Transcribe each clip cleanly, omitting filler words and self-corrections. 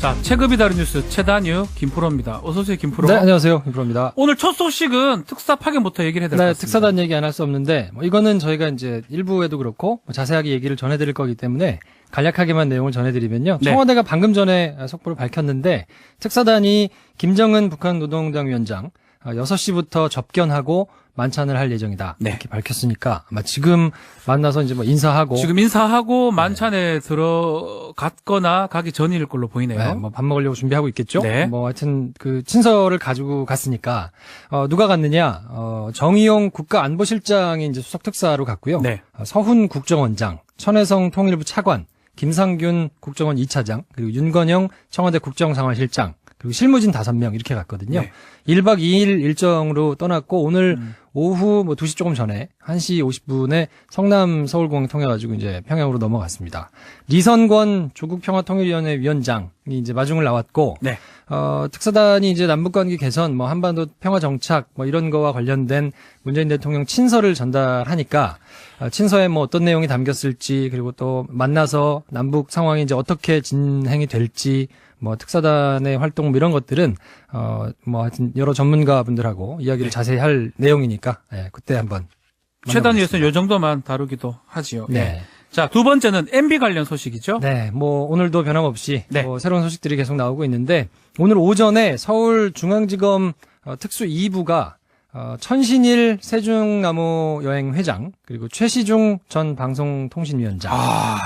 자, 체급이 다른 뉴스 최다뉴 김프로입니다. 어서 오세요, 김프로. 네, 안녕하세요, 김프로입니다. 오늘 첫 소식은 특사 파견부터 얘기를 해야 될 것 같습니다. 특사단 얘기 안 할 수 없는데 이거는 저희가 이제 일부에도 그렇고 자세하게 얘기를 전해드릴 거기 때문에 간략하게만 내용을 전해드리면요. 네. 청와대가 방금 전에 속보를 밝혔는데 특사단이 김정은 북한 노동당 위원장 6시부터 접견하고 만찬을 할 예정이다. 네. 이렇게 밝혔으니까 아마 지금 만나서 이제 인사하고 지금 인사하고 만찬에 들어갔거나 가기 전일 걸로 보이네요. 네, 뭐 밥 먹으려고 준비하고 있겠죠. 네. 뭐 하여튼 그 친서를 가지고 갔으니까 누가 갔느냐? 정의용 국가안보실장이 이제 수석 특사로 갔고요. 네. 서훈 국정원장, 천혜성 통일부 차관, 김상균 국정원 2차장, 그리고 윤건영 청와대 국정상황실장, 그리고 실무진 5명 이렇게 갔거든요. 네. 1박 2일 일정으로 떠났고 오늘 오후 2시 조금 전에 1시 50분에 성남 서울공항 통해가지고 이제 평양으로 넘어갔습니다. 리선권 조국평화통일위원회 위원장이 이제 마중을 나왔고, 네. 특사단이 이제 남북관계 개선, 한반도 평화 정착, 이런 거와 관련된 문재인 대통령 친서를 전달하니까, 친서에 어떤 내용이 담겼을지, 그리고 또 만나서 남북 상황이 이제 어떻게 진행이 될지, 특사단의 활동 이런 것들은, 하여튼 여러 전문가분들하고 이야기를 자세히 할 내용이니까, 그때 한번. 최단위에서는 요 정도만 다루기도 하지요. 네. 자, 두 번째는 MB 관련 소식이죠. 네, 오늘도 변함없이 네. 새로운 소식들이 계속 나오고 있는데 오늘 오전에 서울중앙지검 특수 2부가 천신일 세종나무 여행 회장 그리고 최시중 전 방송통신위원장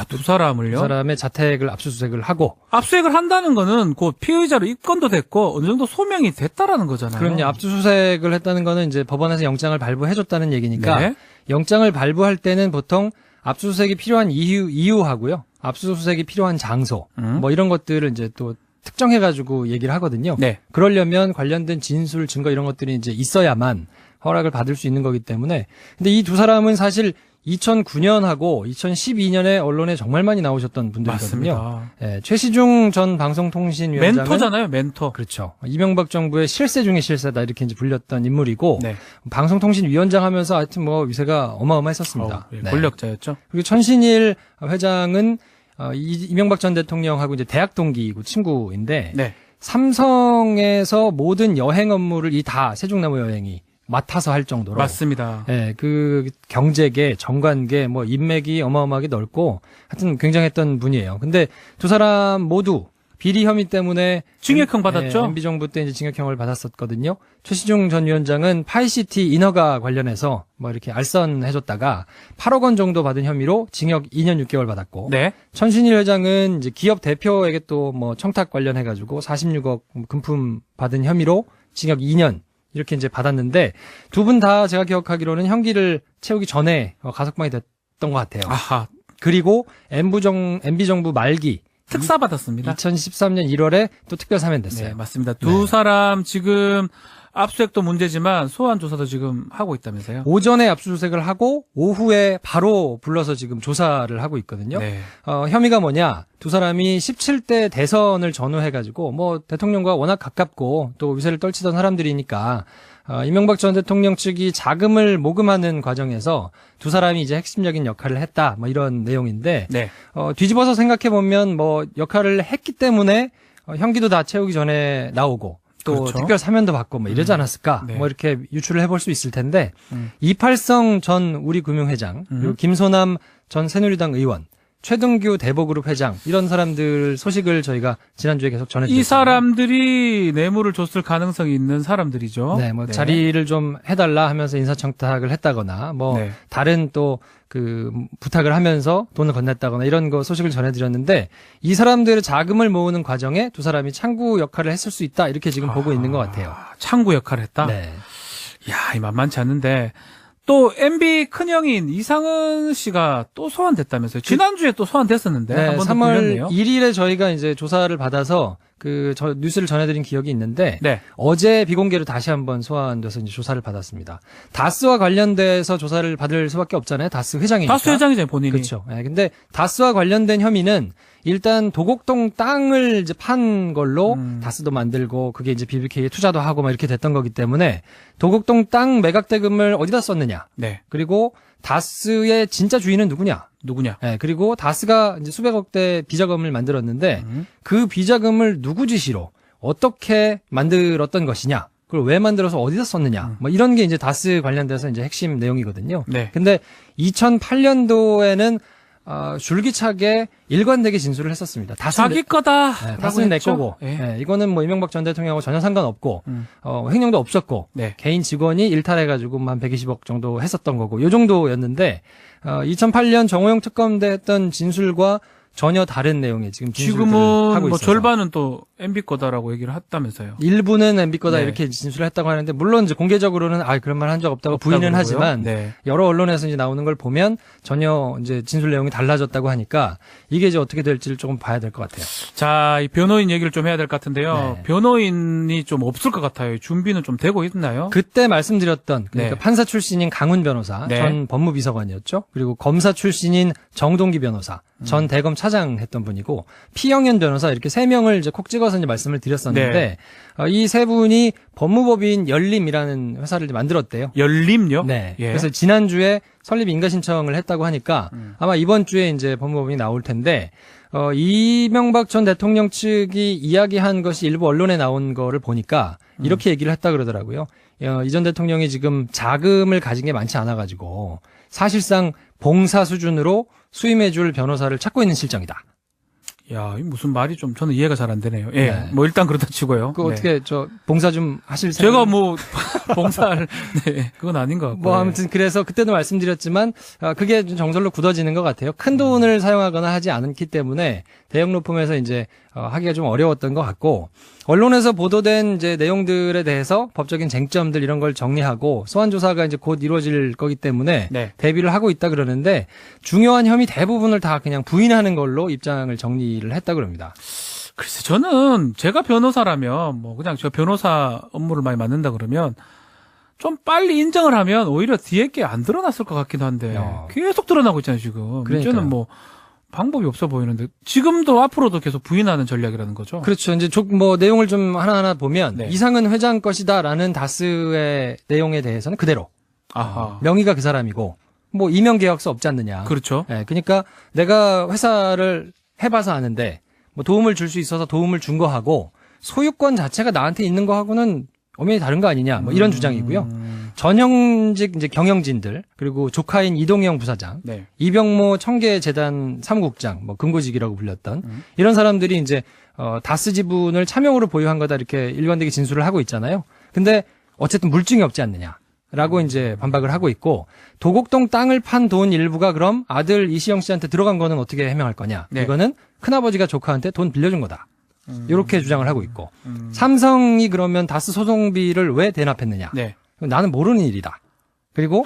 두 사람을요? 두 사람의 자택을 압수수색을 하고 압수수색을 한다는 거는 곧 피의자로 입건도 됐고 어느 정도 소명이 됐다라는 거잖아요. 그럼요. 압수수색을 했다는 거는 이제 법원에서 영장을 발부해줬다는 얘기니까 네. 영장을 발부할 때는 보통 압수수색이 필요한 이유하고요. 압수수색이 필요한 장소, 이런 것들을 이제 또 특정해가지고 얘기를 하거든요. 네. 그러려면 관련된 진술, 증거 이런 것들이 이제 있어야만 허락을 받을 수 있는 거기 때문에. 근데 이 두 사람은 사실 2009년하고 2012년에 언론에 정말 많이 나오셨던 분들이거든요. 맞습니다. 예, 최시중 전 방송통신위원장은 멘토잖아요, 멘토. 그렇죠. 이명박 정부의 실세 중의 실세다 이렇게 이제 불렸던 인물이고 네. 방송통신위원장 하면서 하여튼 위세가 어마어마했었습니다. 예, 네. 권력자였죠. 그리고 천신일 회장은 이명박 전 대통령하고 이제 대학 동기이고 친구인데 네. 삼성에서 모든 여행 업무를 다 세종나무 여행이 맡아서 할 정도로 맞습니다. 예, 그 경제계, 정관계 인맥이 어마어마하게 넓고 하여튼 굉장했던 분이에요. 근데 두 사람 모두 비리 혐의 때문에 징역형 받았죠? MB 정부 때 이제 징역형을 받았었거든요. 최시중 전 위원장은 파이시티 인허가 관련해서 이렇게 알선해줬다가 8억 원 정도 받은 혐의로 징역 2년 6개월 받았고, 네. 천신일 회장은 이제 기업 대표에게 또 청탁 관련해가지고 46억 금품 받은 혐의로 징역 2년 이렇게 이제 받았는데 두 분 다 제가 기억하기로는 형기를 채우기 전에 가석방이 됐던 것 같아요. 아하. 그리고 MB 정부 말기 특사 받았습니다. 2013년 1월에 또 특별 사면 됐어요. 네, 맞습니다. 두 사람 지금 압수수색도 문제지만 소환 조사도 지금 하고 있다면서요? 오전에 압수수색을 하고 오후에 바로 불러서 지금 조사를 하고 있거든요. 네. 혐의가 뭐냐? 두 사람이 17대 대선을 전후해가지고 대통령과 워낙 가깝고 또 위세를 떨치던 사람들이니까 이명박 전 대통령 측이 자금을 모금하는 과정에서 두 사람이 이제 핵심적인 역할을 했다. 이런 내용인데 네. 뒤집어서 생각해 보면 역할을 했기 때문에 형기도 다 채우기 전에 나오고 또 그렇죠. 특별 사면도 받고 이러지 않았을까? 네. 이렇게 유추를 해볼 수 있을 텐데 이팔성 전 우리금융회장 그리고 김소남 전 새누리당 의원 최등규 대보그룹 회장 이런 사람들 소식을 저희가 지난주에 계속 전해드렸잖아요. 이 사람들이 뇌물을 줬을 가능성이 있는 사람들이죠. 네, 자리를 좀 해달라 하면서 인사청탁을 했다거나 네. 다른 또 부탁을 하면서 돈을 건넸다거나 이런 거 소식을 전해드렸는데 이 사람들의 자금을 모으는 과정에 두 사람이 창구 역할을 했을 수 있다 이렇게 지금 보고 있는 것 같아요. 창구 역할을 했다? 네. 이야, 이 만만치 않은데 또 MB 큰형인 이상은 씨가 또 소환됐다면서요. 지난주에 또 소환됐었는데 네, 한 번 더 3월 불렸네요. 1일에 저희가 이제 조사를 받아서 뉴스를 전해드린 기억이 있는데 네. 어제 비공개로 다시 한번 소환돼서 이제 조사를 받았습니다. 다스와 관련돼서 조사를 받을 수밖에 없잖아요. 다스 회장이니까. 다스 회장이잖아요, 본인이. 그렇죠. 네, 근데 다스와 관련된 혐의는 일단 도곡동 땅을 이제 판 걸로 다스도 만들고 그게 이제 BBK에 투자도 하고 막 이렇게 됐던 거기 때문에 도곡동 땅 매각 대금을 어디다 썼느냐. 네. 그리고 다스의 진짜 주인은 누구냐. 네, 그리고 다스가 이제 수백억대 비자금을 만들었는데 그 비자금을 누구 지시로 어떻게 만들었던 것이냐. 그걸 왜 만들어서 어디다 썼느냐. 뭐 이런 게 이제 다스 관련돼서 이제 핵심 내용이거든요. 네. 근데 2008년도에는 줄기차게 일관되게 진술을 했었습니다. 자기 거다. 네, 다스는 내 거고. 예. 네, 이거는 뭐 이명박 전 대통령하고 전혀 상관없고 횡령도 없었고 네. 개인 직원이 일탈해가지고 한 120억 정도 했었던 거고 요 정도였는데 2008년 정호영 특검대 했던 진술과 전혀 다른 내용의 지금 진술들을 지금은 하고 뭐 있어서 절반은 또 MB 거다라고 얘기를 했다면서요. 일부는 MB 거다 네. 이렇게 진술을 했다고 하는데 물론 이제 공개적으로는 그런 말 한 적 없다고 부인은 그러고요. 하지만 네. 여러 언론에서 이제 나오는 걸 보면 전혀 이제 진술 내용이 달라졌다고 하니까 이게 이제 어떻게 될지를 조금 봐야 될 것 같아요. 자, 이 변호인 얘기를 좀 해야 될 것 같은데요. 네. 변호인이 좀 없을 것 같아요. 준비는 좀 되고 있나요? 그때 말씀드렸던 그러니까 네. 판사 출신인 강훈 변호사 네. 전 법무비서관이었죠. 그리고 검사 출신인 정동기 변호사 전 대검 차장 했던 분이고 피영현 변호사 이렇게 세 명을 이제 콕 찍어서 이제 말씀을 드렸었는데 네. 이 세 분이 법무법인 열림이라는 회사를 이제 만들었대요. 열림요? 네. 예. 그래서 지난주에 설립 인가 신청을 했다고 하니까 아마 이번 주에 이제 법무법인이 나올 텐데 이명박 전 대통령 측이 이야기한 것이 일부 언론에 나온 거를 보니까 이렇게 얘기를 했다 그러더라고요. 이 전 대통령이 지금 자금을 가진 게 많지 않아 가지고 사실상 봉사 수준으로 수임해줄 변호사를 찾고 있는 실정이다. 야, 이 무슨 말이 좀 저는 이해가 잘 안 되네요. 예. 네. 뭐 일단 그렇다 치고요. 그 네. 어떻게 봉사 좀 하실 생각? 제가 뭐 봉사를 네, 그건 아닌 것 같고. 뭐 아무튼 그래서 그때도 말씀드렸지만 그게 좀 정설로 굳어지는 것 같아요. 큰 돈을 사용하거나 하지 않기 때문에 대형 로펌에서 이제 하기가 좀 어려웠던 것 같고 언론에서 보도된 이제 내용들에 대해서 법적인 쟁점들 이런 걸 정리하고 소환 조사가 이제 곧 이루어질 거기 때문에 네. 대비를 하고 있다 그러는데 중요한 혐의 대부분을 다 그냥 부인하는 걸로 입장을 정리를 했다 그럽니다. 글쎄 저는 제가 변호사라면 뭐 그냥 저 변호사 업무를 많이 맡는다 그러면 좀 빨리 인정을 하면 오히려 뒤에 게 안 드러났을 것 같기도 한데 계속 드러나고 있잖아요 지금. 그러니까요. 문제는 뭐 방법이 없어 보이는데 지금도 앞으로도 계속 부인하는 전략이라는 거죠. 그렇죠. 이제 뭐 내용을 좀 하나하나 보면 네. 이상은 회장 것이다라는 다스의 내용에 대해서는 그대로 아하. 명의가 그 사람이고 뭐 이명 계약서 없지 않느냐. 그렇죠. 예, 그러니까 내가 회사를 해봐서 아는데 뭐 도움을 줄 수 있어서 도움을 준 거하고 소유권 자체가 나한테 있는 거하고는 엄연히 다른 거 아니냐. 뭐 이런 주장이고요. 전형직 이제 경영진들 그리고 조카인 이동영 부사장, 네. 이병모 청계재단 사무국장, 뭐 금고직이라고 불렸던 이런 사람들이 이제 다스 지분을 차명으로 보유한 거다 이렇게 일관되게 진술을 하고 있잖아요. 근데 어쨌든 물증이 없지 않느냐라고 이제 반박을 하고 있고 도곡동 땅을 판 돈 일부가 그럼 아들 이시영 씨한테 들어간 거는 어떻게 해명할 거냐? 네. 이거는 큰아버지가 조카한테 돈 빌려준 거다. 이렇게 주장을 하고 있고 삼성이 그러면 다스 소송비를 왜 대납했느냐? 네. 나는 모르는 일이다. 그리고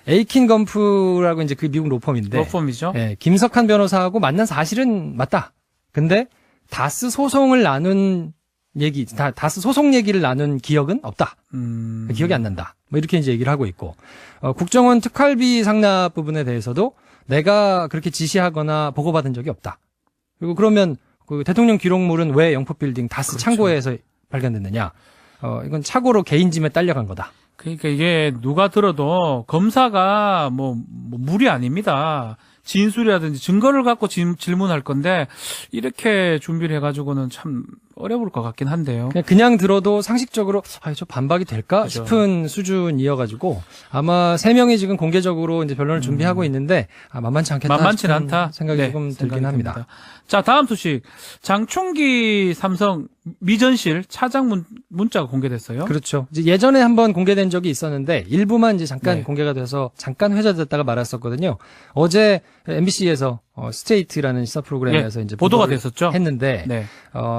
에이킨 건프라고 이제 그 미국 로펌인데 로펌이죠. 예, 김석한 변호사하고 만난 사실은 맞다. 근데 다스 소송을 나눈 얘기, 다스 소송 얘기를 나눈 기억은 없다. 기억이 안 난다. 뭐 이렇게 이제 얘기를 하고 있고 국정원 특활비 상납 부분에 대해서도 내가 그렇게 지시하거나 보고받은 적이 없다. 그리고 그러면 그 대통령 기록물은 왜 영포빌딩 다스 그렇죠. 창고에서 발견됐느냐? 이건 착오로 개인 짐에 딸려간 거다. 그러니까 이게 누가 들어도 검사가 뭐 물이 아닙니다. 진술이라든지 증거를 갖고 질문할 건데 이렇게 준비를 해가지고는 참 어려울 것 같긴 한데요. 그냥 들어도 상식적으로 저 반박이 될까 그죠. 싶은 수준이어가지고 아마 세 명이 지금 공개적으로 이제 변론을 준비하고 있는데 만만치 않겠다. 만만치는 싶은 않다. 생각이 네, 조금 생각이 들긴 합니다. 듭니다. 자, 다음 소식. 장충기 삼성 미전실 차장 문자가 공개됐어요. 그렇죠. 이제 예전에 한번 공개된 적이 있었는데 일부만 이제 잠깐 네. 공개가 돼서 잠깐 회자됐다가 말았었거든요. 어제 MBC에서 스테이트라는 시사 프로그램에서 예, 이제 보도가 보도를 됐었죠. 했는데 네.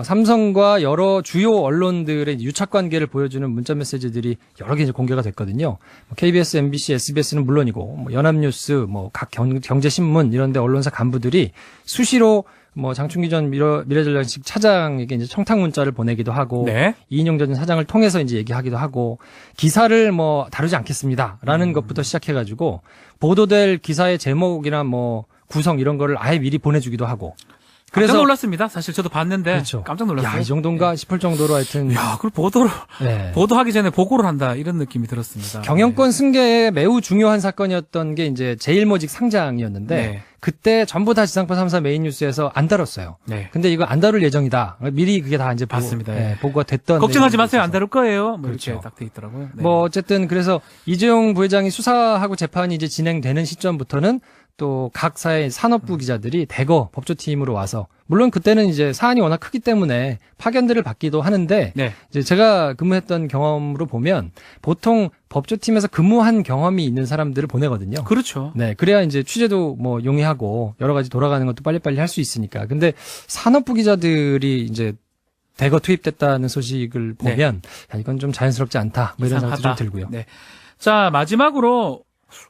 삼성과 여러 주요 언론들의 유착 관계를 보여주는 문자 메시지들이 여러 개 이제 공개가 됐거든요. KBS, MBC, SBS는 물론이고 뭐 연합뉴스, 뭐 각 경제신문 이런데 언론사 간부들이 수시로 뭐 장충기 전 미래전략실 차장에게 이제 청탁 문자를 보내기도 하고 네. 이인용 전 사장을 통해서 이제 얘기하기도 하고 기사를 뭐 다루지 않겠습니다라는 것부터 시작해가지고 보도될 기사의 제목이나 뭐 구성 이런 거를 아예 미리 보내주기도 하고 깜짝 놀랐습니다. 사실 저도 봤는데 그렇죠. 깜짝 놀랐어요. 야, 이 정도인가 싶을 정도로 하여튼 야, 그걸 네. 보도하기 전에 보고를 한다 이런 느낌이 들었습니다. 경영권 승계에 매우 중요한 사건이었던 게 이제 제일모직 상장이었는데 네. 그때 전부 다 지상파 3사 메인 뉴스에서 안 다뤘어요. 네. 근데 이거 안 다룰 예정이다. 미리 그게 다 이제 맞습니다. 보고가 됐던. 걱정하지 마세요. 내용이 안 다룰 거예요. 뭐 그렇죠. 이렇게 딱 돼 있더라고요. 네. 뭐 어쨌든 그래서 이재용 부회장이 수사하고 재판이 이제 진행되는 시점부터는 또 각 사의 산업부 기자들이 대거 법조팀으로 와서 물론 그때는 이제 사안이 워낙 크기 때문에 파견들을 받기도 하는데 네. 이제 제가 근무했던 경험으로 보면 보통 법조팀에서 근무한 경험이 있는 사람들을 보내거든요. 그렇죠. 네, 그래야 이제 취재도 뭐 용이하고 여러 가지 돌아가는 것도 빨리빨리 할 수 있으니까. 근데 산업부 기자들이 이제 대거 투입됐다는 소식을 보면 야, 이건 좀 자연스럽지 않다. 뭐 이런 생각도 좀 들고요. 네. 자, 마지막으로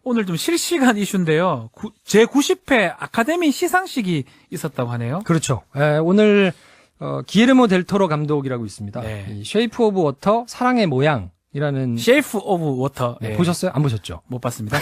오늘 좀 실시간 이슈인데요. 제90회 아카데미 시상식이 있었다고 하네요. 그렇죠. 오늘 기에르모 델 토로 감독이라고 있습니다. 네. 이 쉐이프 오브 워터 사랑의 모양이라는 쉐이프 오브 워터. 네, 보셨어요? 안 보셨죠? 못 봤습니다.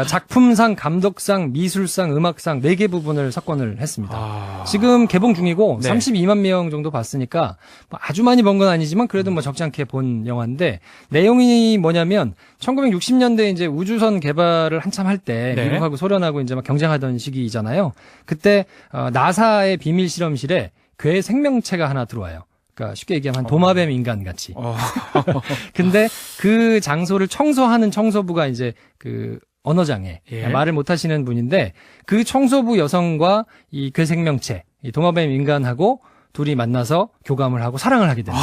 작품상, 감독상, 미술상, 음악상 4개 부분을 석권을 했습니다. 아... 지금 개봉 중이고 네. 32만 명 정도 봤으니까 뭐 아주 많이 번 건 아니지만 그래도 뭐 적지 않게 본 영화인데 내용이 뭐냐면 1960년대 이제 우주선 개발을 한참 할 때 네. 미국하고 소련하고 이제 막 경쟁하던 시기잖아요. 그때 나사의 비밀 실험실에 괴 생명체가 하나 들어와요. 그러니까 쉽게 얘기하면 한 도마뱀 인간 같이. 근데 그 장소를 청소하는 청소부가 이제 그 언어장애, 예. 말을 못 하시는 분인데 그 청소부 여성과 이 괴 생명체, 이 도마뱀 인간하고 둘이 만나서 교감을 하고 사랑을 하게 되는.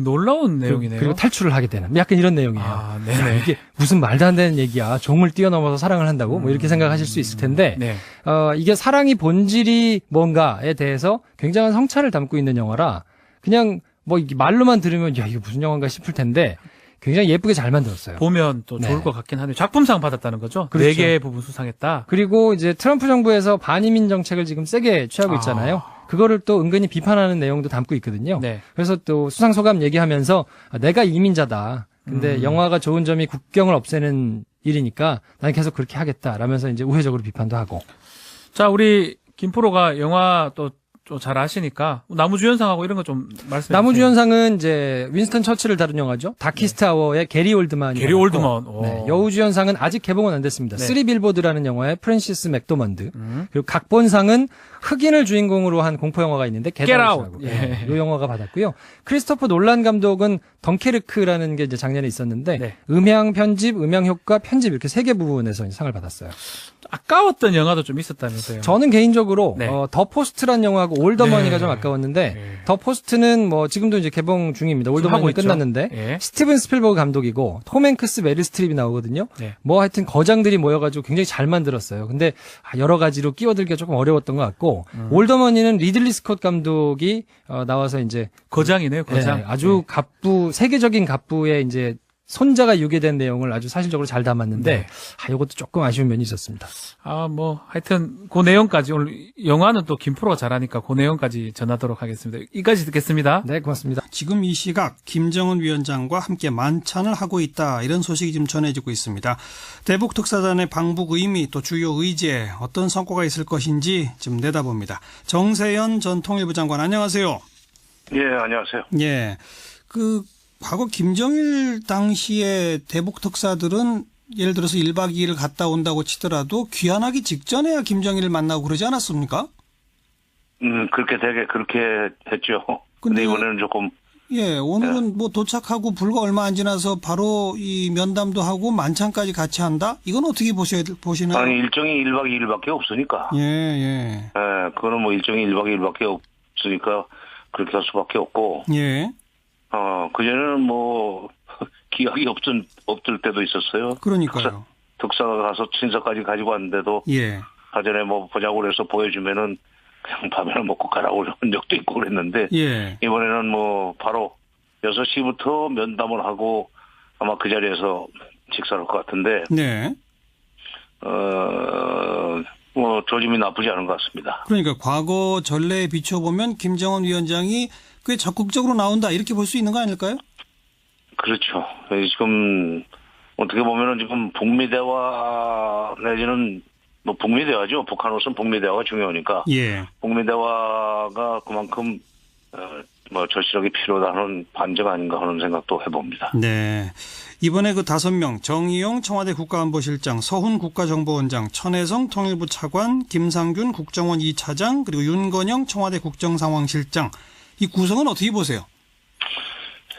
놀라운 내용이네요. 그리고 탈출을 하게 되는. 약간 이런 내용이에요. 아, 야, 네네. 이게 무슨 말도 안 되는 얘기야. 종을 뛰어넘어서 사랑을 한다고? 뭐 이렇게 생각하실 수 있을 텐데, 네. 이게 사랑이 본질이 뭔가에 대해서 굉장한 성찰을 담고 있는 영화라, 그냥 뭐 이게 말로만 들으면, 야, 이게 무슨 영화인가 싶을 텐데, 굉장히 예쁘게 잘 만들었어요. 보면 또 좋을 네. 것 같긴 하네요. 작품상 받았다는 거죠? 그렇죠. 4개의 부분 수상했다. 그리고 이제 트럼프 정부에서 반이민 정책을 지금 세게 취하고 있잖아요. 그거를 또 은근히 비판하는 내용도 담고 있거든요. 네. 그래서 또 수상소감 얘기하면서 내가 이민자다. 근데 영화가 좋은 점이 국경을 없애는 일이니까 난 계속 그렇게 하겠다. 라면서 이제 우회적으로 비판도 하고. 자, 우리 김프로가 영화 또 잘 아시니까 나무주연상하고 이런 거 좀 말씀해 주세요. 나무주연상은 이제 윈스턴 처칠을 다룬 영화죠. 다키스트 아워의 게리 올드만이 게리 올드만. 네, 여우주연상은 아직 개봉은 안 됐습니다. 네. 쓰리 빌보드라는 영화의 프랜시스 맥도먼드. 그리고 각본상은 흑인을 주인공으로 한 공포 영화가 있는데 Get Out. 겟아웃이라고. 예. 이 영화가 받았고요. 크리스토퍼 놀란 감독은 덩케르크라는 게 이제 작년에 있었는데 네. 음향 편집, 음향 효과, 편집 이렇게 3개 부분에서 상을 받았어요. 아까웠던 영화도 좀 있었다면서요. 저는 개인적으로 네. 더 포스트라는 영화하고 올더머니가 네. 좀 아까웠는데 네. 더 포스트는 뭐 지금도 이제 개봉 중입니다. 하고 올더머니 있죠. 끝났는데 예. 스티븐 스필버그 감독이고 톰 행크스, 메릴 스트립이 나오거든요. 네. 뭐 하여튼 거장들이 모여가지고 굉장히 잘 만들었어요. 근데 여러 가지로 끼어들기가 조금 어려웠던 것 같고 올더머니는 리들리 스콧 감독이 나와서 이제 거장이네요, 거장. 아주 갑부 세계적인 갑부의 이제 손자가 유괴된 내용을 아주 사실적으로 잘 담았는데 네. 이것도 조금 아쉬운 면이 있었습니다. 하여튼 그 내용까지 오늘 영화는 또 김프로가 잘하니까 그 내용까지 전하도록 하겠습니다. 이까지 듣겠습니다. 네, 고맙습니다. 지금 이 시각 김정은 위원장과 함께 만찬을 하고 있다. 이런 소식이 지금 전해지고 있습니다. 대북 특사단의 방북 의미 또 주요 의제 어떤 성과가 있을 것인지 지금 내다봅니다. 정세현 전 통일부 장관 안녕하세요. 예, 안녕하세요. 예. 과거 김정일 당시에 대북 특사들은 예를 들어서 1박 2일을 갔다 온다고 치더라도 귀환하기 직전에야 김정일을 만나고 그러지 않았습니까? 그렇게 했죠. 근데 이번에는 조금. 예, 오늘은 뭐 도착하고 불과 얼마 안 지나서 바로 이 면담도 하고 만찬까지 같이 한다? 이건 어떻게 보시나요? 아니, 일정이 1박 2일밖에 없으니까. 예. 그거는 뭐 일정이 1박 2일밖에 없으니까 그렇게 할 수밖에 없고. 예. 그전에는 뭐, 기약이 없을 때도 있었어요. 그러니까요. 특사가 가서 친서까지 가지고 왔는데도. 예. 사전에 뭐 보자고 그래서 보여주면은 그냥 밥이나 먹고 가라고 한 적도 있고 그랬는데. 예. 이번에는 뭐, 바로 6시부터 면담을 하고 아마 그 자리에서 식사를 할 것 같은데. 네. 뭐, 조짐이 나쁘지 않은 것 같습니다. 그러니까 과거 전례에 비춰보면 김정은 위원장이 꽤 적극적으로 나온다 이렇게 볼 수 있는 거 아닐까요? 그렇죠. 지금 어떻게 보면은 지금 북미 대화 내지는 뭐 북미 대화죠. 북한으로서는 북미 대화가 중요하니까 예. 북미 대화가 그만큼 뭐 절실하게 필요하다는 반증 아닌가 하는 생각도 해봅니다. 네. 이번에 그 5명 정의용 청와대 국가안보실장, 서훈 국가정보원장, 천혜성 통일부 차관, 김상균 국정원 2차장 그리고 윤건영 청와대 국정상황실장 이 구성은 어떻게 보세요?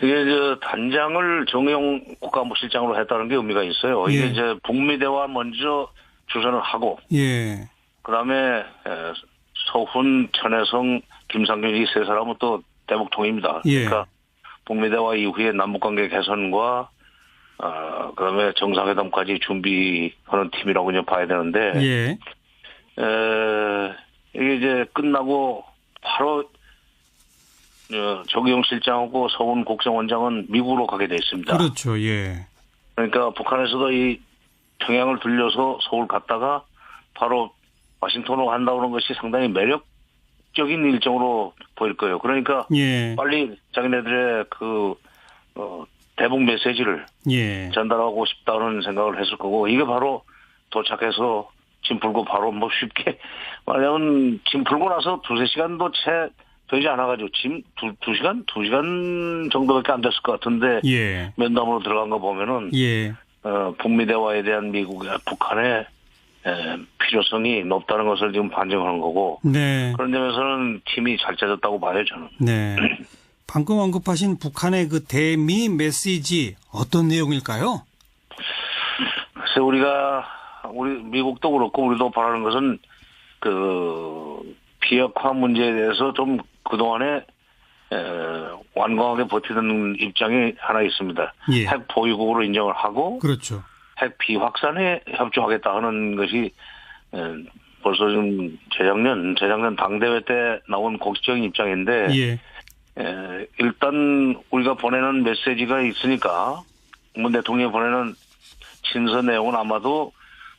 이게 단장을 정의용 국가안보실장으로 했다는 게 의미가 있어요. 이게 예. 이제 북미 대화 먼저 주선을 하고 예. 그다음에 서훈, 천혜성, 김상균 이 세 사람은 또 대북통입니다. 예. 그러니까 북미 대화 이후에 남북관계 개선과 그다음에 정상회담까지 준비하는 팀이라고 이제 봐야 되는데 예. 이게 이제 끝나고 바로 정의용 실장하고 서훈 국정원장은 미국으로 가게 돼 있습니다. 그렇죠. 예. 그러니까 북한에서도 이 평양을 들려서 서울 갔다가 바로 와싱턴으로 간다는 것이 상당히 매력적인 일정으로 보일 거예요. 그러니까 예. 빨리 자기네들의 대북 메시지를 예. 전달하고 싶다는 생각을 했을 거고 이게 바로 도착해서 짐 풀고 바로 뭐 쉽게 말하면 짐 풀고 나서 2-3시간도 채 되지 않아가지고 짐 2시간 정도밖에 안 됐을 것 같은데 예. 면담으로 들어간 거 보면은 예. 북미 대화에 대한 북한의 필요성이 높다는 것을 지금 반증하는 거고 네. 그런 점에서는 팀이 잘 짜졌다고 봐요 저는. 네. 방금 언급하신 북한의 그 대미 메시지 어떤 내용일까요? 그래서 우리 미국도 그렇고 우리도 바라는 것은 그 비핵화 문제에 대해서 좀 그동안에 완강하게 버티는 입장이 하나 있습니다. 예. 핵 보유국으로 인정을 하고 그렇죠. 핵 비확산에 협조하겠다 하는 것이 벌써 좀 재작년 당대회 때 나온 공식적인 입장인데 예. 일단 우리가 보내는 메시지가 있으니까 문 대통령이 보내는 친서 내용은 아마도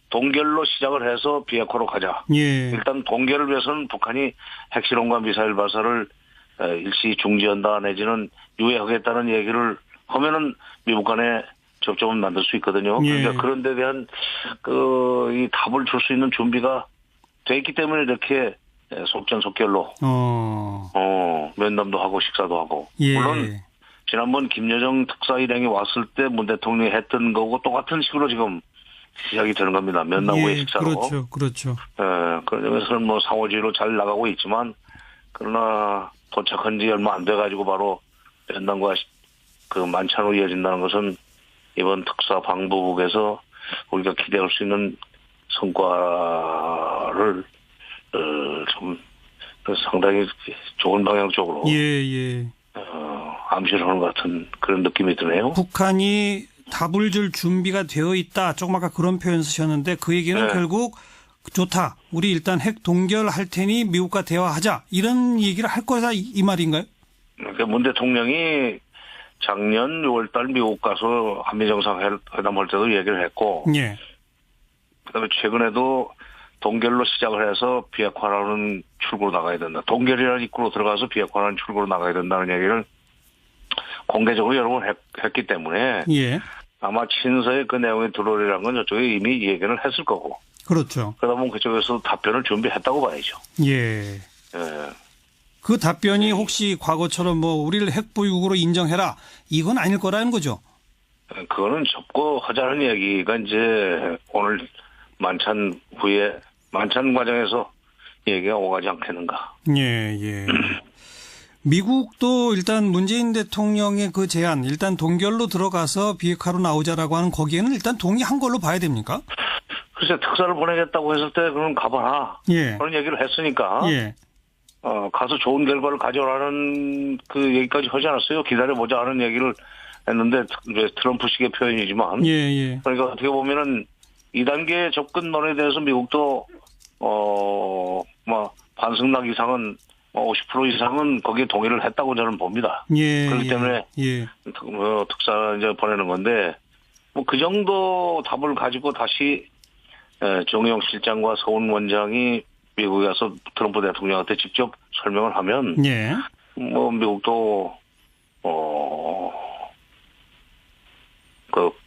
동결로 시작을 해서 비핵화로 가자. 예. 일단 동결을 위해서는 북한이 핵실험과 미사일 발사를 일시 중지한다 내지는 유예하겠다는 얘기를 하면은 미국 간에 접점을 만들 수 있거든요. 예. 그러니까 그런 데 대한 이 답을 줄 수 있는 준비가 돼 있기 때문에 이렇게 속전속결로 면담도 하고 식사도 하고 예. 물론 지난번 김여정 특사 일행이 왔을 때 문 대통령이 했던 거고 똑같은 식으로 지금 시작이 되는 겁니다. 면담 후에 예. 식사로. 그렇죠. 그렇죠. 그런 점에서는 뭐 상호지로 잘 나가고 있지만 그러나 도착한 지 얼마 안 돼가지고 바로 면담과 그 만찬으로 이어진다는 것은 이번 특사 방북에서 우리가 기대할 수 있는 성과를 좀 상당히 좋은 방향 쪽으로 예. 암시를 하는 것 같은 그런 느낌이 드네요. 북한이 답을 줄 준비가 되어 있다. 조금 아까 그런 표현 쓰셨는데 그 얘기는 네. 결국 좋다. 우리 일단 핵 동결할 테니 미국과 대화하자. 이런 얘기를 할 거다 이 말인가요? 그러니까 문 대통령이 작년 6월 달 미국 가서 한미 정상회담 할 때도 얘기를 했고 예. 그다음에 최근에도 동결로 시작을 해서 비핵화라는 출구로 나가야 된다. 동결이라는 입구로 들어가서 비핵화라는 출구로 나가야 된다는 얘기를 공개적으로 여러 번 했기 때문에 예. 아마 친서에 그 내용이 들어오리라는 건 저쪽에 이미 얘기를 했을 거고 그렇죠. 그러다 보면 그쪽에서 답변을 준비했다고 봐야죠. 예. 예. 그 답변이 혹시 과거처럼 뭐 우리를 핵보유국으로 인정해라 이건 아닐 거라는 거죠. 그거는 접고 하자는 얘기가 이제 오늘 만찬 후에 만찬 과정에서 얘기가 오가지 않겠는가. 예. 미국도 일단 문재인 대통령의 그 제안 일단 동결로 들어가서 비핵화로 나오자라고 하는 거기에는 일단 동의한 걸로 봐야 됩니까? 글쎄 특사를 보내겠다고 했을 때 그럼 가봐라. 예. 그런 얘기를 했으니까 예. 가서 좋은 결과를 가져오라는 그 얘기까지 하지 않았어요. 기다려보자 하는 얘기를 했는데 트럼프식의 표현이지만 예. 그러니까 어떻게 보면은 2단계 접근론에 대해서 미국도 반승낙 이상은 50% 이상은 거기에 동의를 했다고 저는 봅니다. 예. 그렇기 때문에 특사 이제 보내는 건데 뭐 그 정도 답을 가지고 다시 정의용 실장과 서훈 원장이 미국에 가서 트럼프 대통령한테 직접 설명을 하면 예. 뭐 미국도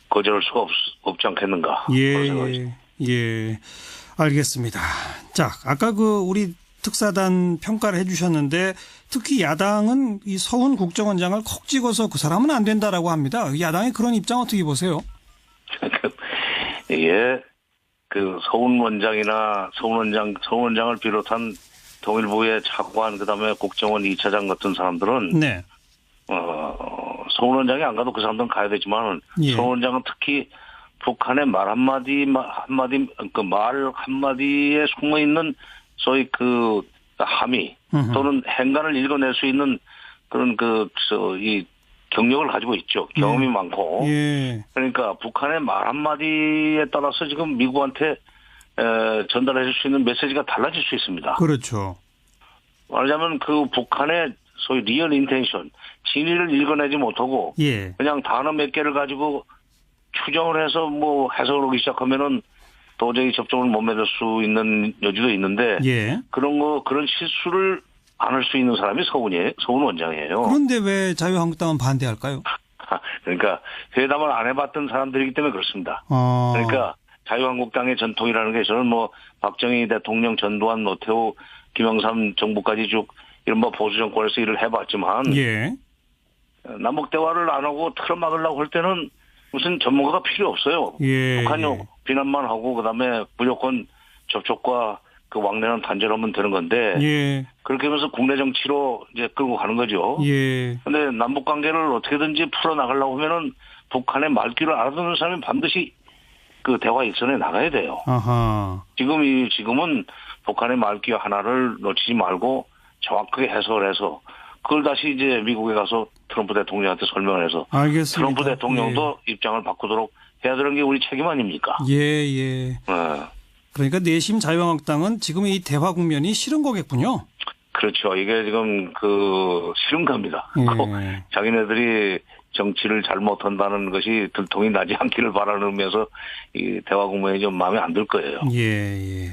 거절할 수가 없지 않겠는가. 그런 생각이죠. 예. 알겠습니다. 자, 아까 우리 특사단 평가를 해주셨는데 특히 야당은 이 서훈 국정원장을 콕 찍어서 그 사람은 안 된다라고 합니다. 야당의 그런 입장 어떻게 보세요? 이게 서훈 원장을 비롯한 통일부의 차관 그다음에 국정원 2차장 같은 사람들은 네. 서훈 원장이 안 가도 그 사람들은 가야 되지만 예. 서훈 원장은 특히 북한의 말 한마디에 숨어 있는 소위 함의 또는 행간을 읽어낼 수 있는 그런 이 경력을 가지고 있죠. 경험이 많고. 예. 그러니까 북한의 말 한마디에 따라서 지금 미국한테 전달해 줄 수 있는 메시지가 달라질 수 있습니다. 그렇죠. 말하자면 북한의 소위 리얼 인텐션, 진위를 읽어내지 못하고 예. 그냥 단어 몇 개를 가지고 추정을 해서 해석을 하기 시작하면은 도저히 접종을 못 맺을 수 있는 여지도 있는데 예. 그런 실수를 안 할 수 있는 사람이 서훈 원장이에요. 그런데 왜 자유한국당은 반대할까요? 그러니까 회담을 안 해봤던 사람들이기 때문에 그렇습니다. 그러니까 자유한국당의 전통이라는 게 저는 박정희 대통령, 전두환, 노태우, 김영삼 정부까지 쭉 이른바 보수 정권에서 일을 해봤지만 예. 남북 대화를 안 하고 틀어막으려고 할 때는 무슨 전문가가 필요 없어요. 예. 북한요 비난만 하고 그다음에 무조건 접촉과 왕래는 단절하면 되는 건데 예. 그렇게 하면서 국내 정치로 이제 끌고 가는 거죠. 예. 근데 남북 관계를 어떻게든지 풀어 나가려고 하면은 북한의 말귀를 알아듣는 사람이 반드시 대화 일선에 나가야 돼요. 아하. 지금은 북한의 말귀 하나를 놓치지 말고 정확하게 해석을 해서 그걸 다시 이제 미국에 가서 트럼프 대통령한테 설명을 해서 알겠습니다. 트럼프 대통령도 입장을 바꾸도록 해야 되는 게 우리 책임 아닙니까? 예. 그러니까 내심 자유한국당은 지금 이 대화 국면이 싫은 거겠군요. 그렇죠. 이게 지금 싫은 겁니다. 예. 자기네들이 정치를 잘못한다는 것이 들통이 나지 않기를 바라면서 이 대화 국면이 좀 마음에 안 들 거예요. 예.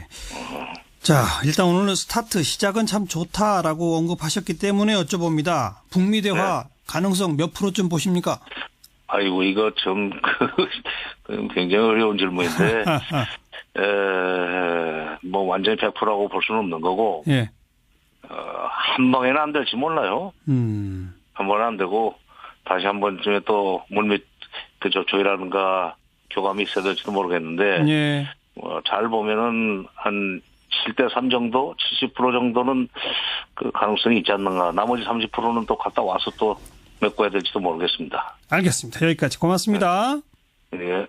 자, 일단 오늘 스타트 시작은 참 좋다라고 언급하셨기 때문에 여쭤봅니다. 북미 대화 가능성 몇 프로쯤 보십니까? 아이고 이거 좀 굉장히 어려운 질문인데 완전히 100%라고 볼 수는 없는 거고 예. 한 방에는 안 될지 몰라요. 한 번은 안 되고 다시 한 번쯤에 또 물밑 조율하는가 교감이 있어야 될지도 모르겠는데 예. 잘 보면은 한 7대3 정도, 70% 정도는 가능성이 있지 않는가. 나머지 30%는 또 갔다 와서 또 메꿔야 될지도 모르겠습니다. 알겠습니다. 여기까지 고맙습니다. 네.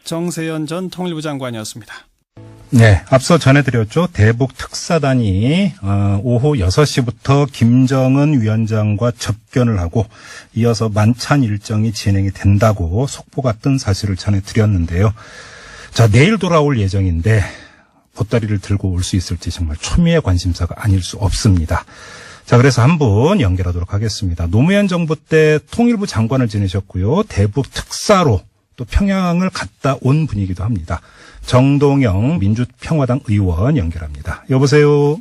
정세현 전 통일부 장관이었습니다. 네, 앞서 전해드렸죠. 대북 특사단이 오후 6시부터 김정은 위원장과 접견을 하고 이어서 만찬 일정이 진행이 된다고 속보가 뜬 사실을 전해드렸는데요. 자, 내일 돌아올 예정인데 보따리를 들고 올 수 있을지 정말 초미의 관심사가 아닐 수 없습니다. 자, 그래서 한 분 연결하도록 하겠습니다. 노무현 정부 때 통일부 장관을 지내셨고요. 대북 특사로 또 평양을 갔다 온 분이기도 합니다. 정동영 민주평화당 의원 연결합니다. 여보세요.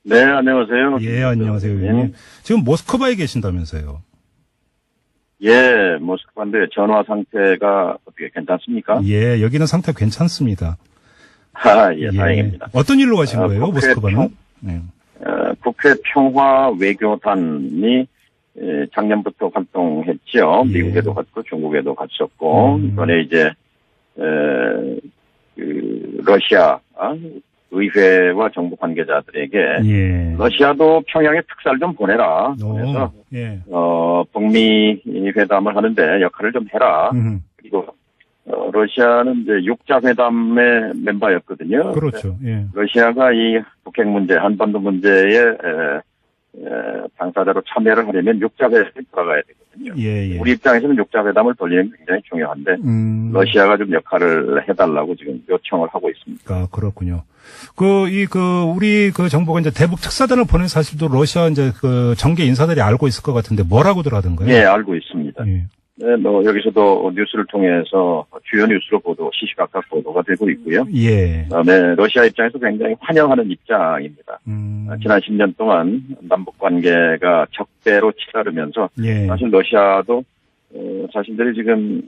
네, 안녕하세요. 예, 안녕하세요, 의원님. 지금 모스크바에 계신다면서요? 예, 모스크바인데 전화 상태가 어떻게 괜찮습니까? 예, 여기는 상태 괜찮습니다. 예, 다행입니다. 어떤 일로 가신 거예요, 모스크바는? 네. 국회 평화 외교단이 작년부터 활동했죠. 예. 미국에도 갔고 중국에도 갔었고 이번에 이제 러시아 의회와 정부 관계자들에게 예. 러시아도 평양에 특사를 좀 보내라. 그래서 예. 북미 회담을 하는데 역할을 좀 해라. 그리고 러시아는 이제 육자회담의 멤버였거든요. 그렇죠. 예. 러시아가 이 북핵 문제, 한반도 문제에 당사자로 참여를 하려면 육자회담에 들어가야 되거든요. 예. 우리 입장에서는 육자회담을 돌리는 게 굉장히 중요한데 러시아가 좀 역할을 해달라고 지금 요청을 하고 있습니다. 아, 그렇군요. 우리 정부가 이제 대북 특사단을 보낸 사실도 러시아 이제 정계 인사들이 알고 있을 것 같은데 뭐라고들 하던가요? 예, 알고 있습니다. 예. 네, 여기서도 뉴스를 통해서 주요 뉴스로 시시각각 보도가 되고 있고요. 예. 그다음에 러시아 입장에서 굉장히 환영하는 입장입니다. 지난 10년 동안 남북 관계가 적대로 치달으면서 예. 사실 러시아도 자신들이 지금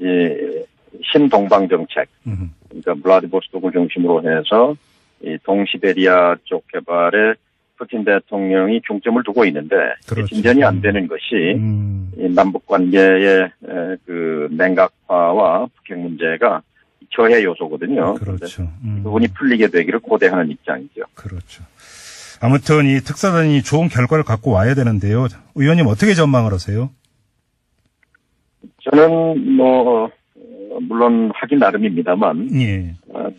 신동방 정책, 그러니까 블라디보스토크를 중심으로 해서 이 동시베리아 쪽 개발에 푸틴 대통령이 중점을 두고 있는데 그렇죠. 진전이 안 되는 것이 이 남북 관계의 그 냉각화와 북핵 문제가 저해 요소거든요. 그렇죠. 그 부분이 풀리게 되기를 고대하는 입장이죠. 그렇죠. 아무튼 이 특사단이 좋은 결과를 갖고 와야 되는데요. 의원님 어떻게 전망을 하세요? 저는 물론 하기 나름입니다만 예.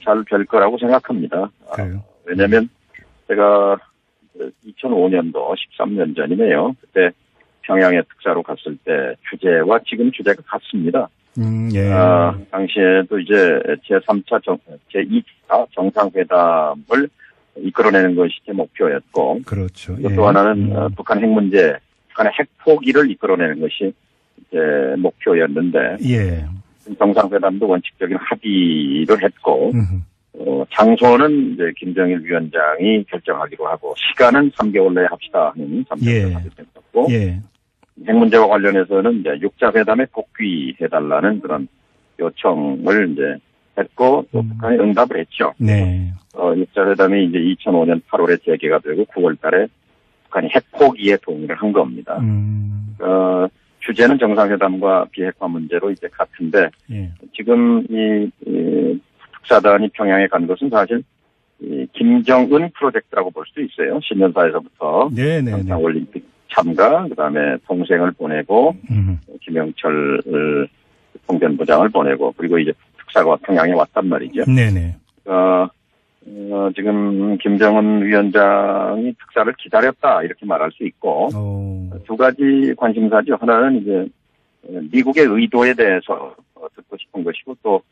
잘 될 거라고 생각합니다. 그래요. 왜냐하면 제가 2005년도 13년 전이네요. 그때 평양에 특사로 갔을 때 주제와 지금 주제가 같습니다. 예. 당시에도 이제 제3차 제2차 정상회담을 이끌어내는 것이 제 목표였고, 그렇죠. 또 예. 하나는 북한 핵 문제, 북한의 핵 포기를 이끌어내는 것이 제 목표였는데, 예. 정상회담도 원칙적인 합의를 했고, 장소는 이제 김정일 위원장이 결정하기로 하고, 시간은 3개월 내에 합시다 하는 3개월 합의됐었고, 예. 핵 문제와 관련해서는 이제 6자 회담에 복귀해달라는 그런 요청을 이제 했고, 또 북한이 응답을 했죠. 네. 6자 회담이 이제 2005년 8월에 재개가 되고 9월 달에 북한이 핵 포기에 동의를 한 겁니다. 주제는 정상회담과 비핵화 문제로 이제 같은데, 예. 지금 이 특사단이 평양에 간 것은 사실 이 김정은 프로젝트라고 볼 수도 있어요. 신년사에서부터 네네네. 평창올림픽 참가, 그다음에 동생을 보내고 김영철 통전부장을 보내고 그리고 이제 특사가 평양에 왔단 말이죠. 네네. 지금 김정은 위원장이 특사를 기다렸다 이렇게 말할 수 있고 두 가지 관심사죠. 하나는 이제 미국의 의도에 대해서 듣고 싶은 것이고 또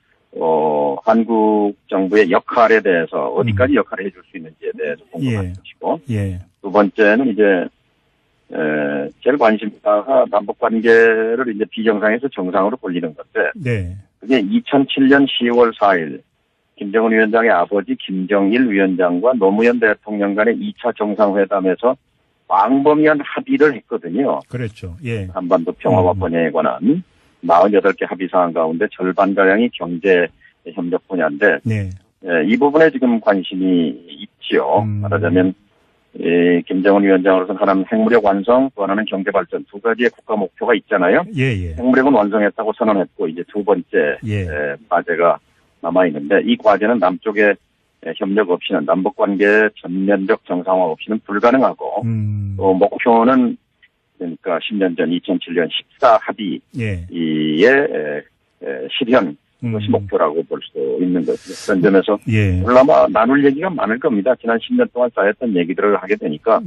한국 정부의 역할에 대해서 어디까지 역할을 해줄 수 있는지에 대해서 궁금한 것이고 예. 두 번째는 이제 제일 관심사가 남북 관계를 이제 비정상에서 정상으로 돌리는 건데 네. 그게 2007년 10월 4일 김정은 위원장의 아버지 김정일 위원장과 노무현 대통령 간의 2차 정상회담에서 광범위한 합의를 했거든요. 그랬죠. 예. 한반도 평화와 번영에 관한 48개 합의 사항 가운데 절반가량이 경제 협력 분야인데 네. 이 부분에 지금 관심이 있지요. 말하자면 김정은 위원장으로서는 하나는 핵무력 완성, 또 하나는 경제발전 두 가지의 국가 목표가 있잖아요. 예예. 핵무력은 완성했다고 선언했고 이제 두 번째 과제가 남아있는데 이 과제는 남쪽의 협력 없이는 남북관계 전면적 정상화 없이는 불가능하고 또 목표는 그러니까 10년 전 2007년 14 합의의 실현 그것이 목표라고 볼 수 있는 거죠. 그런 점에서 오늘 아마 나눌 얘기가 많을 겁니다. 지난 10년 동안 쌓였던 얘기들을 하게 되니까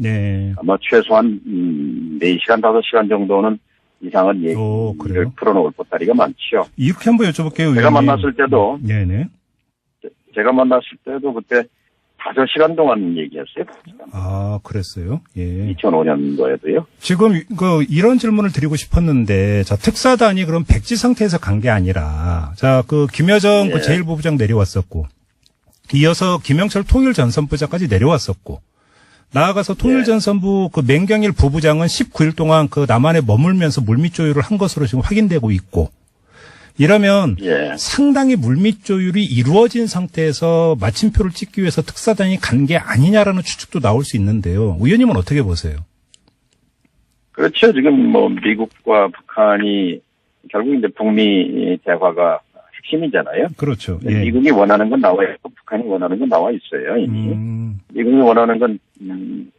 아마 최소한 4시간, 5시간 정도는 이상한 얘기를 풀어놓을 보따리가 많죠. 이렇게 한번 여쭤볼게요. 제가 만났을 때도 네네. 제가 만났을 때도 그때 5시간 동안 얘기했어요. 아, 그랬어요? 예. 2005년도에도요. 지금 이런 질문을 드리고 싶었는데, 자, 특사단이 그럼 백지 상태에서 간 게 아니라, 자, 김여정 제1부부장 내려왔었고, 이어서 김영철 통일전선부장까지 내려왔었고, 나아가서 통일전선부 맹경일 부부장은 19일 동안 남한에 머물면서 물밑 조율을 한 것으로 지금 확인되고 있고, 이러면 상당히 물밑 조율이 이루어진 상태에서 마침표를 찍기 위해서 특사단이 간 게 아니냐라는 추측도 나올 수 있는데요. 의원님은 어떻게 보세요? 그렇죠. 지금 미국과 북한이 결국 이제 북미 대화가 핵심이잖아요. 그렇죠. 예. 미국이 원하는 건 나와 있고 북한이 원하는 건 나와 있어요. 이미. 미국이 원하는 건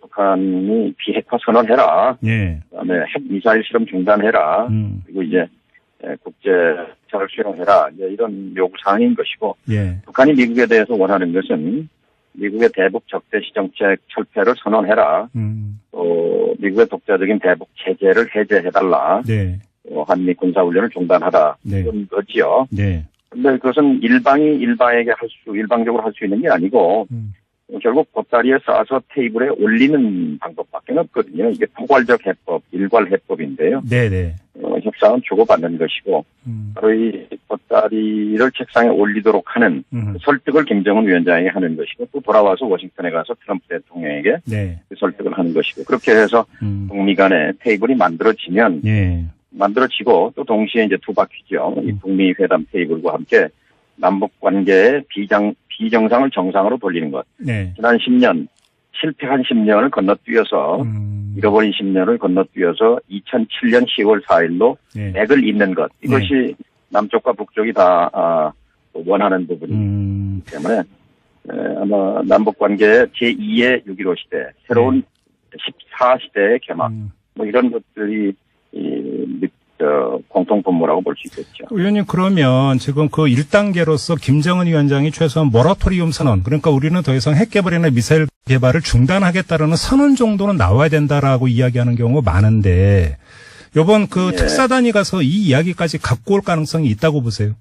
북한이 비핵화 선언해라. 그다음에 핵 미사일 실험 중단해라. 그리고 이제 국제 잘 수용해라. 이제 이런 요구 사항인 것이고 북한이 미국에 대해서 원하는 것은 미국의 대북 적대시 정책 철폐를 선언해라. 또 미국의 독자적인 대북 체제를 해제해달라. 한미 군사훈련을 중단하라. 이런 거지요. 근데 그것은 일방적으로 할 수 있는 게 아니고 결국 보따리에 싸서 테이블에 올리는 방법밖에 없거든요. 이게 포괄적 해법, 일괄 해법인데요. 협상은 주고받는 것이고 바로 이 보따리를 책상에 올리도록 하는 설득을 김정은 위원장에게 하는 것이고 또 돌아와서 워싱턴에 가서 트럼프 대통령에게 설득을 하는 것이고 그렇게 해서 북미 간에 테이블이 만들어지면 만들어지고 또 동시에 이제 두 바퀴죠. 이 북미 회담 테이블과 함께 남북 관계의 비정상을 정상으로 돌리는 것. 네. 지난 10년 실패한 10년을 건너뛰어서 잃어버린 10년을 건너뛰어서 2007년 10월 4일로 네. 맥을 잇는 것. 이것이 남쪽과 북쪽이 다 원하는 부분이기 때문에 아마 남북 관계의 제2의 6.15 시대, 새로운 14시대의 개막, 뭐 이런 것들이 공통 분모라고 볼 수 있겠죠. 의원님, 그러면 지금 그 1단계로서 김정은 위원장이 최소한 모라토리움 선언, 그러니까 우리는 더 이상 핵 개발이나 미사일 개발을 중단하겠다라는 선언 정도는 나와야 된다라고 이야기하는 경우가 많은데, 이번 그 특사단이 가서 이 이야기까지 갖고 올 가능성이 있다고 보세요?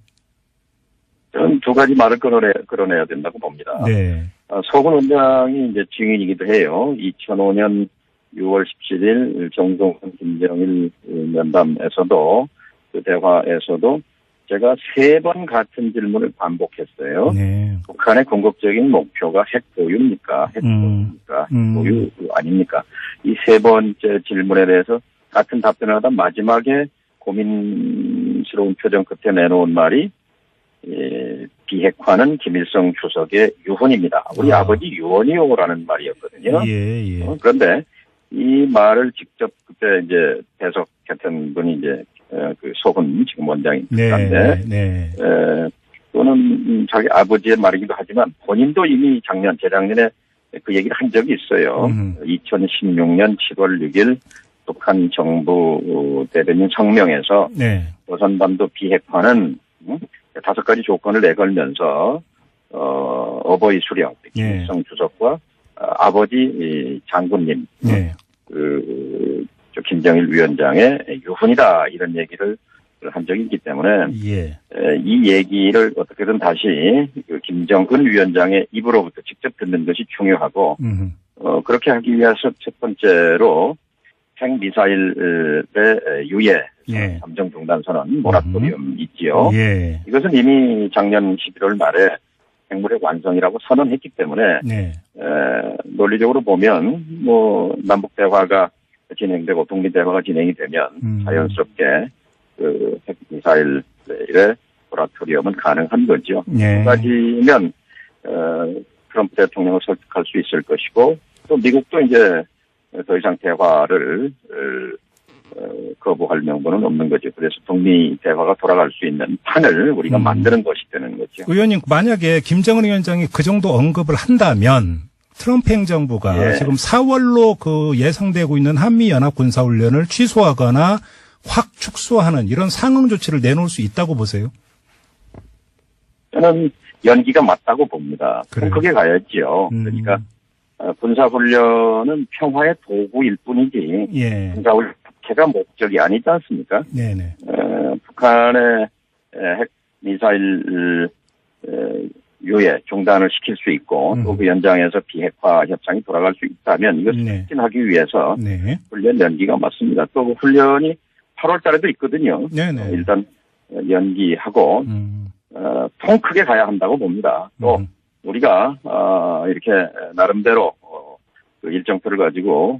저는 두 가지 말을 끌어내야 된다고 봅니다. 네. 서훈 원장이 이제 증인이기도 해요. 2005년 6월 17일 정동원 김정일 면담에서도 그 대화에서도 제가 3번 같은 질문을 반복했어요. 네. 북한의 궁극적인 목표가 핵 보유입니까? 핵 보유입니까? 보유 아닙니까? 이 3번째 질문에 대해서 같은 답변을 하다 마지막에 고민스러운 표정 끝에 내놓은 말이 비핵화는 김일성 주석의 유언입니다. 우리 아버지 유언이요라는 말이었거든요. 예. 그런데 이 말을 직접 그때 이제 배석했던 분이 이제 그 소훈 지금 원장인데, 네. 또는 자기 아버지의 말이기도 하지만 본인도 이미 재작년에 그 얘기를 한 적이 있어요. 2016년 7월 6일 북한 정부 대변인 성명에서 조선반도 비핵화는 5가지 조건을 내걸면서 어버이 수령 김일성 주석과 아버지 장군님 저 김정일 위원장의 유훈이다 이런 얘기를 한 적이 있기 때문에 이 얘기를 어떻게든 다시 그 김정은 위원장의 입으로부터 직접 듣는 것이 중요하고 그렇게 하기 위해서 첫 번째로 핵미사일의 유예 잠정 중단 선언 모라토리움 있지요. 이것은 이미 작년 11월 말에 핵무력 완성이라고 선언했기 때문에 논리적으로 보면 뭐 남북 대화가 진행되고 북미 대화가 진행이 되면 자연스럽게 그 핵미사일의 모라토리움은 가능한 거죠. 두 가지면 트럼프 대통령을 설득할 수 있을 것이고 또 미국도 이제 더 이상 대화를 거부할 명분은 없는 거죠. 그래서 북미 대화가 돌아갈 수 있는 판을 우리가 만드는 것이 되는 거죠. 의원님, 만약에 김정은 위원장이 그 정도 언급을 한다면 트럼프 행정부가 지금 4월로 그 예상되고 있는 한미연합 군사훈련을 취소하거나 확 축소하는 이런 상응 조치를 내놓을 수 있다고 보세요? 저는 연기가 맞다고 봅니다. 그럼 그게 가야지요. 그러니까 군사훈련은 평화의 도구일 뿐이지 군사훈련 자체가 목적이 아니지 않습니까? 북한의 핵미사일 유예 중단을 시킬 수 있고 또 그 연장에서 비핵화 협상이 돌아갈 수 있다면 이것을 추진하기 위해서 훈련 연기가 맞습니다. 또 훈련이 8월 달에도 있거든요. 일단 연기하고 통 크게 가야 한다고 봅니다. 또 우리가 이렇게 나름대로 그 일정표를 가지고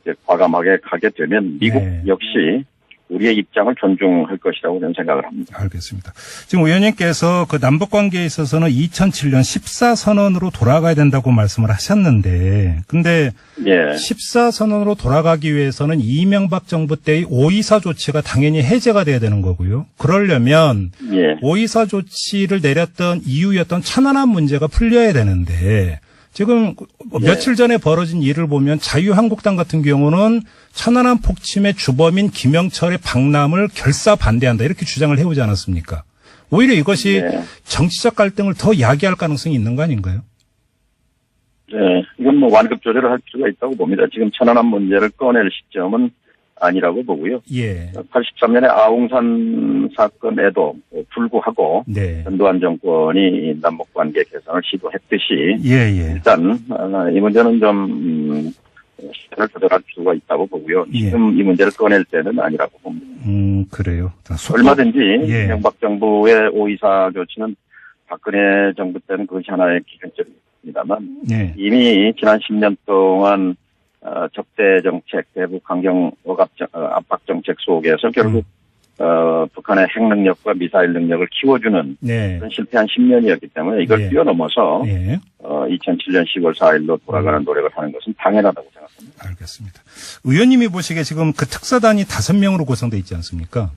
이제 과감하게 가게 되면 미국 역시 우리의 입장을 존중할 것이라고 저는 생각을 합니다. 알겠습니다. 지금 의원님께서 그 남북 관계에 있어서는 2007년 14선언으로 돌아가야 된다고 말씀을 하셨는데, 근데 14선언으로 돌아가기 위해서는 이명박 정부 때의 524 조치가 당연히 해제가 돼야 되는 거고요. 그러려면 524 조치를 내렸던 이유였던 천안함 문제가 풀려야 되는데, 지금 며칠 전에 벌어진 일을 보면 자유한국당 같은 경우는 천안함 폭침의 주범인 김영철의 방남을 결사 반대한다 이렇게 주장을 해오지 않았습니까? 오히려 이것이 정치적 갈등을 더 야기할 가능성이 있는 거 아닌가요? 이건 뭐 완급 조절을 할 필요가 있다고 봅니다. 지금 천안함 문제를 꺼낼 시점은 아니라고 보고요. 83년에 아웅산 사건에도 불구하고 전두환 정권이 남북관계 개선을 시도했듯이 일단 이 문제는 좀 시간을 조절할 필요가 있다고 보고요. 지금 이 문제를 꺼낼 때는 아니라고 봅니다. 그래요. 얼마든지 이명박 정부의 524 조치는 박근혜 정부 때는 그것이 하나의 기준점입니다만 이미 지난 10년 동안 적대 정책, 대북 강경 압박 정책 속에서 결국 북한의 핵 능력과 미사일 능력을 키워주는 그런 실패한 10년이었기 때문에 이걸 뛰어넘어서 2007년 10월 4일로 돌아가는 노력을 하는 것은 당연하다고 생각합니다. 알겠습니다. 의원님이 보시기에 지금 그 특사단이 5명으로 구성되어 있지 않습니까?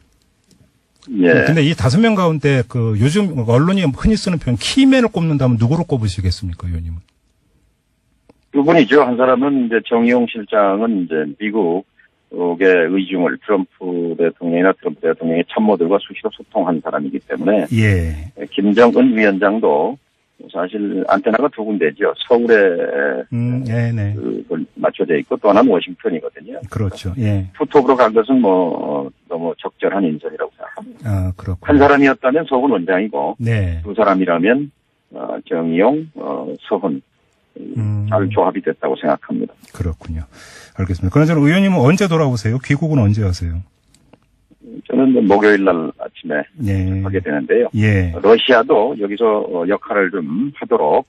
예. 근데 이 5명 가운데 그 요즘 언론이 흔히 쓰는 표현 키맨을 꼽는다면 누구로 꼽으시겠습니까, 의원님은? 두 분이죠. 한 사람은 이제 정의용 실장은 이제 미국의 의중을 트럼프 대통령이나 트럼프 대통령의 참모들과 수시로 소통한 사람이기 때문에 김정은 위원장도 사실 안테나가 두 군데죠. 서울에 맞춰져 있고 또 하나는 워싱턴이거든요. 그렇죠. 투톱으로 간 것은 너무 적절한 인선이라고 생각합니다. 아, 그렇군요. 한 사람이었다면 서훈 원장이고 두 사람이라면 정의용, 서훈 잘 조합이 됐다고 생각합니다. 그렇군요. 알겠습니다. 그러나 저는 의원님은 언제 돌아오세요? 귀국은 언제 하세요? 저는 목요일 날 아침에 하게 되는데요. 러시아도 여기서 역할을 좀 하도록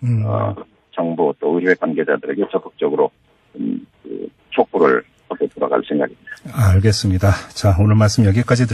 정부 또 의회 관계자들에게 적극적으로 촉구를 하고 돌아갈 생각입니다. 알겠습니다. 자, 오늘 말씀 여기까지